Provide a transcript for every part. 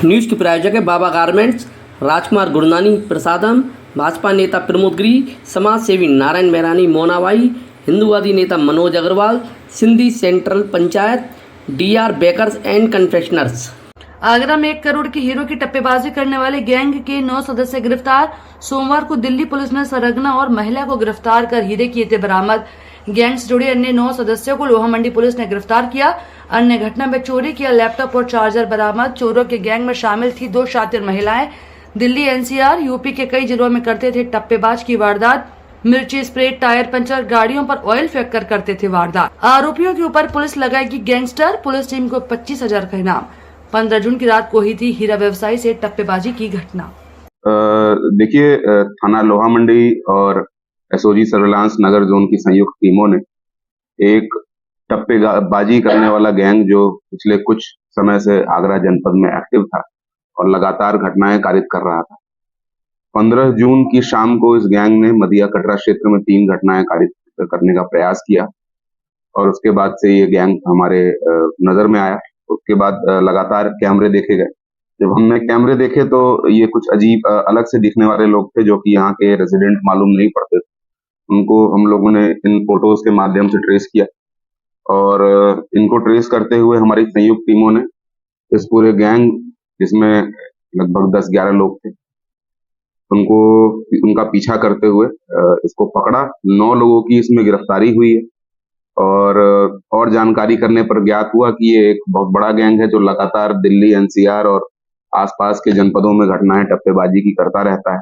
News के प्रायोजक है बाबा गारमेंट्स, राजकुमार गुरनानी प्रसादम, भाजपा नेता प्रमोद गिरी, समाज सेवी नारायण मेहरानी मोनाबाई, हिंदूवादी नेता Manoj Agarwal, Sindhi central panchayat, DR bakers and confectioners. Agra में 1 करोड़ की हीरो की टप्पेबाजी करने वाले गैंग के 9 सदस्य गिरफ्तार। सोमवार को दिल्ली पुलिस ने सरगना और महिला को गिरफ्तार कर हीरे किए थे बरामद। गैंग से जुड़े अन्य 9 सदस्यों को लोहा मंडी पुलिस ने गिरफ्तार किया। अन्य घटना में चोरी किया लैपटॉप और चार्जर बरामद। चोरों के गैंग में शामिल थी 2 शातिर महिलाएं। दिल्ली NCR यूपी के कई जिलों में करते थे टप्पेबाज की वारदात। मिर्ची स्प्रे, टायर पंचर, गाड़ियों पर ऑयल फेंक कर करते थे वारदात। आरोपियों के ऊपर पुलिस लगाएगी गैंगस्टर। पुलिस टीम को 25,000 का इनाम। 15 जून की रात को ही थी हीरा व्यवसायी से टप्पेबाजी की घटना। देखिए, थाना लोहा मंडी और SOG सर्विलांस नगर जोन की संयुक्त टीमों ने एक टप्पेबाजी करने वाला गैंग जो पिछले कुछ समय से आगरा जनपद में एक्टिव था और लगातार घटनाएं कारित कर रहा था। 15 जून की शाम को इस गैंग ने मदिया कटरा क्षेत्र में 3 घटनाएं कारित करने का प्रयास किया और उसके बाद से ये गैंग हमारे नजर में आया। उसके बाद लगातार कैमरे देखे गए। जब हमने कैमरे देखे तो ये कुछ अजीब अलग से दिखने वाले लोग थे जो कि यहाँ के रेजिडेंट मालूम नहीं पड़ते थे। उनको हम लोगों ने इन फोटोज के माध्यम से ट्रेस किया और इनको ट्रेस करते हुए हमारी संयुक्त टीमों ने इस पूरे गैंग, जिसमें लगभग 10-11 लोग थे, उनका पीछा करते हुए इसको पकड़ा। 9 लोगों की इसमें गिरफ्तारी हुई है और जानकारी करने पर ज्ञात हुआ कि ये एक बहुत बड़ा गैंग है जो लगातार दिल्ली NCR और आसपास के जनपदों में घटनाएं टप्पेबाजी की करता रहता है।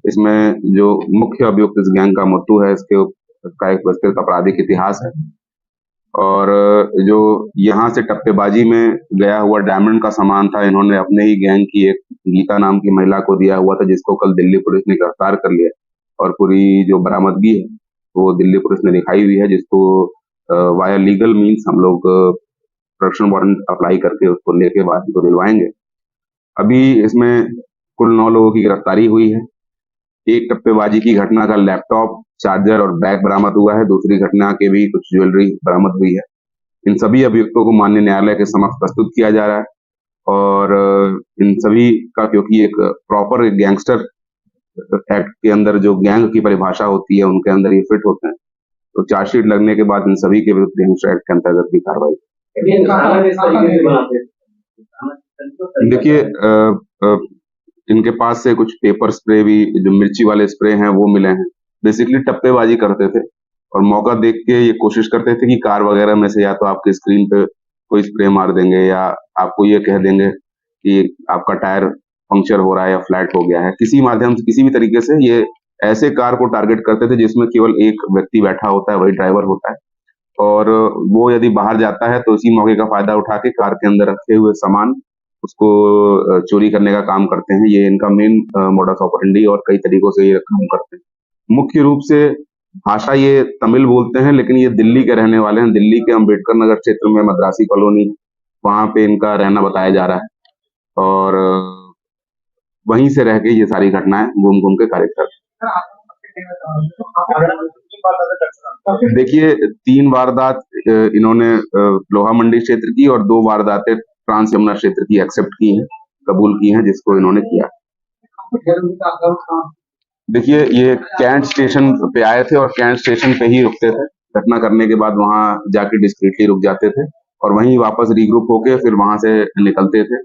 इसमें जो मुख्य अभियुक्त इस गैंग का मुत्तू है, इसका एक विस्तृत आपराधिक इतिहास है और जो यहाँ से टप्पेबाजी में गया हुआ डायमंड का सामान था, इन्होंने अपने ही गैंग की एक गीता नाम की महिला को दिया हुआ था, जिसको कल दिल्ली पुलिस ने गिरफ्तार कर लिया और पूरी जो बरामदगी है वो दिल्ली पुलिस ने दिखाई हुई है, जिसको वाया लीगल मीन्स हम लोग प्रोटेक्शन वारंट अप्लाई करके उसको लेके बाद को दिलवाएंगे। अभी इसमें कुल 9 लोगों की गिरफ्तारी हुई है। एक टप्पेबाजी की घटना का लैपटॉप, चार्जर और बैग बरामद हुआ है। दूसरी घटना के भी कुछ ज्वेलरी बरामद हुई है। इन सभी अभियुक्तों को माननीय न्यायालय के समक्ष प्रस्तुत किया जा रहा है और इन सभी का, क्योंकि एक प्रॉपर गैंगस्टर एक्ट के अंदर जो गैंग की परिभाषा होती है उनके अंदर ये फिट होते हैं, तो चार्जशीट लगने के बाद इन सभी के विरुद्ध गैंगस्टर एक्ट के अंतर्गत की कार्रवाई। देखिए, इनके पास से कुछ पेपर स्प्रे भी, जो मिर्ची वाले स्प्रे हैं, वो मिले हैं। बेसिकली टप्पेबाजी करते थे और मौका देख के ये कोशिश करते थे कि कार वगैरह में से या तो आपके स्क्रीन पे कोई स्प्रे मार देंगे या आपको ये कह देंगे कि आपका टायर पंक्चर हो रहा है या फ्लैट हो गया है। किसी माध्यम से, किसी भी तरीके से ये ऐसे कार को टारगेट करते थे जिसमें केवल एक व्यक्ति बैठा होता है, वही ड्राइवर होता है, और वो यदि बाहर जाता है तो इसी मौके का फायदा उठा के कार के अंदर रखे हुए सामान उसको चोरी करने का काम करते हैं। ये इनका मेन मोडस ऑपरेंडी और कई तरीकों से ये काम करते हैं। मुख्य रूप से भाषा ये तमिल बोलते हैं, लेकिन ये दिल्ली के रहने वाले हैं। दिल्ली के अंबेडकर नगर क्षेत्र में मद्रासी कॉलोनी, वहां पे इनका रहना बताया जा रहा है और वहीं से रह के ये सारी घटनाएं घूम घूम के कार्य करते हैं। देखिए, 3 वारदात इन्होंने लोहा मंडी क्षेत्र की और 2 वारदातें ट्रांस यमुना क्षेत्र की एक्सेप्ट की हैं, कबूल की हैं, जिसको इन्होंने किया। देखिए, ये कैंट स्टेशन पे आए थे और कैंट स्टेशन पे ही रुकते थे। घटना करने के बाद वहां जाके डिस्क्रीटली रुक जाते थे और वहीं वापस रीग्रुप होके फिर वहां से निकलते थे।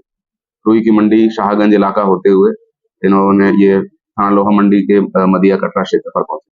रुई की मंडी, शाहगंज इलाका होते हुए इन्होंने ये थाना लोहा मंडी के मदिया कटरा क्षेत्र पर पहुंचे।